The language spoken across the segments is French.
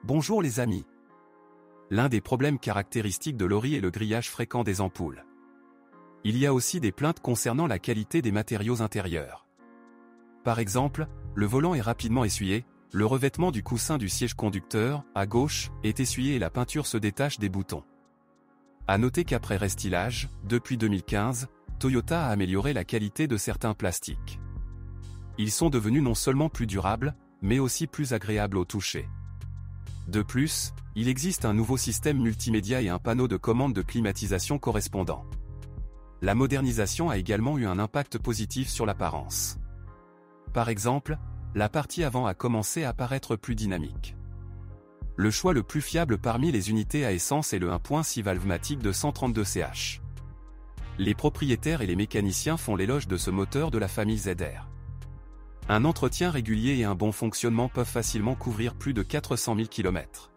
Bonjour les amis. L'un des problèmes caractéristiques de l'ORI est le grillage fréquent des ampoules. Il y a aussi des plaintes concernant la qualité des matériaux intérieurs. Par exemple, le volant est rapidement essuyé, le revêtement du coussin du siège conducteur, à gauche, est essuyé et la peinture se détache des boutons. À noter qu'après restylage, depuis 2015, Toyota a amélioré la qualité de certains plastiques. Ils sont devenus non seulement plus durables, mais aussi plus agréables au toucher. De plus, il existe un nouveau système multimédia et un panneau de commande de climatisation correspondant. La modernisation a également eu un impact positif sur l'apparence. Par exemple, la partie avant a commencé à paraître plus dynamique. Le choix le plus fiable parmi les unités à essence est le 1.6 valvematique de 132 ch. Les propriétaires et les mécaniciens font l'éloge de ce moteur de la famille ZR. Un entretien régulier et un bon fonctionnement peuvent facilement couvrir plus de 400 000 km.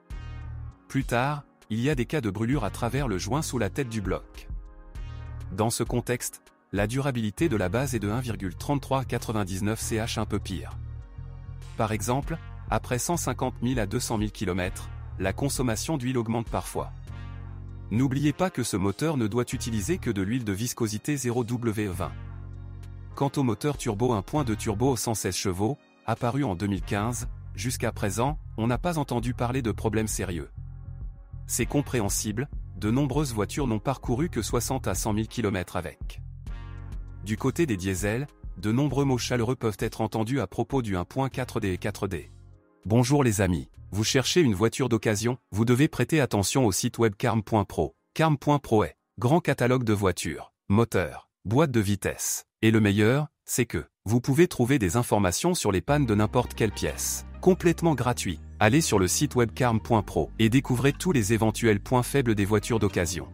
Plus tard, il y a des cas de brûlure à travers le joint sous la tête du bloc. Dans ce contexte, la durabilité de la base est de 1,33 à 99 ch, un peu pire. Par exemple, après 150 000 à 200 000 km, la consommation d'huile augmente parfois. N'oubliez pas que ce moteur ne doit utiliser que de l'huile de viscosité 0W20. Quant au moteur turbo 1.2 turbo aux 116 chevaux, apparu en 2015, jusqu'à présent, on n'a pas entendu parler de problèmes sérieux. C'est compréhensible, de nombreuses voitures n'ont parcouru que 60 à 100 000 km avec. Du côté des diesels, de nombreux mots chaleureux peuvent être entendus à propos du 1.4D et 4D. Bonjour les amis, vous cherchez une voiture d'occasion, vous devez prêter attention au site web carm.pro. Carm.pro est grand catalogue de voitures, moteurs, boîtes de vitesse. Et le meilleur, c'est que vous pouvez trouver des informations sur les pannes de n'importe quelle pièce, complètement gratuit. Allez sur le site web carm.pro et découvrez tous les éventuels points faibles des voitures d'occasion.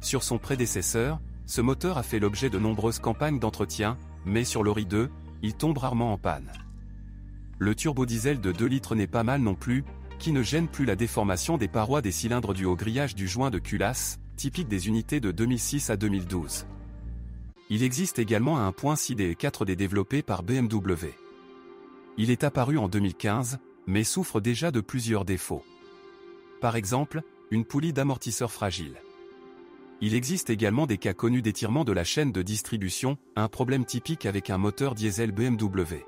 Sur son prédécesseur, ce moteur a fait l'objet de nombreuses campagnes d'entretien, mais sur l'ORI 2, il tombe rarement en panne. Le turbodiesel de 2 litres n'est pas mal non plus, qui ne gêne plus la déformation des parois des cylindres due au grillage du joint de culasse, typique des unités de 2006 à 2012. Il existe également un 1.6D et 4D développé par BMW. Il est apparu en 2015, mais souffre déjà de plusieurs défauts. Par exemple, une poulie d'amortisseur fragile. Il existe également des cas connus d'étirement de la chaîne de distribution, un problème typique avec un moteur diesel BMW.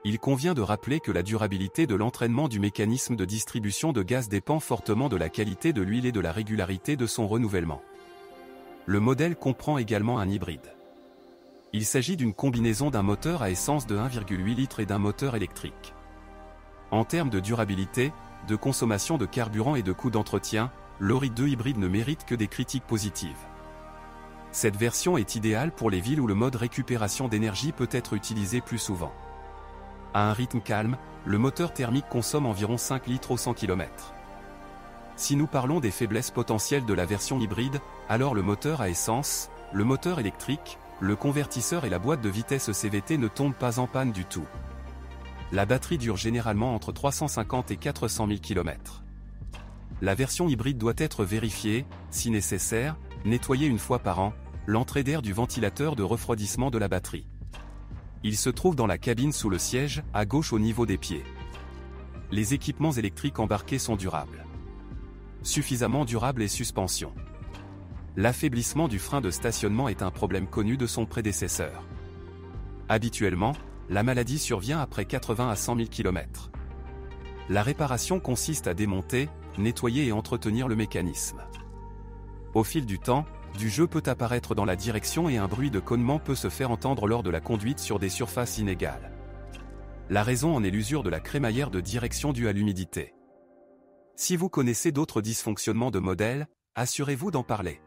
Il convient de rappeler que la durabilité de l'entraînement du mécanisme de distribution de gaz dépend fortement de la qualité de l'huile et de la régularité de son renouvellement. Le modèle comprend également un hybride. Il s'agit d'une combinaison d'un moteur à essence de 1,8 litre et d'un moteur électrique. En termes de durabilité, de consommation de carburant et de coût d'entretien, l'ORI 2 hybride ne mérite que des critiques positives. Cette version est idéale pour les villes où le mode récupération d'énergie peut être utilisé plus souvent. À un rythme calme, le moteur thermique consomme environ 5 litres au 100 km. Si nous parlons des faiblesses potentielles de la version hybride, alors le moteur à essence, le moteur électrique, le convertisseur et la boîte de vitesse CVT ne tombent pas en panne du tout. La batterie dure généralement entre 350 et 400 000 km. La version hybride doit être vérifiée, si nécessaire, nettoyée une fois par an, l'entrée d'air du ventilateur de refroidissement de la batterie. Il se trouve dans la cabine sous le siège, à gauche au niveau des pieds. Les équipements électriques embarqués sont durables. Suffisamment durables et suspension. L'affaiblissement du frein de stationnement est un problème connu de son prédécesseur. Habituellement, la maladie survient après 80 à 100 000 km. La réparation consiste à démonter, nettoyer et entretenir le mécanisme. Au fil du temps, du jeu peut apparaître dans la direction et un bruit de connement peut se faire entendre lors de la conduite sur des surfaces inégales. La raison en est l'usure de la crémaillère de direction due à l'humidité. Si vous connaissez d'autres dysfonctionnements de modèle, assurez-vous d'en parler.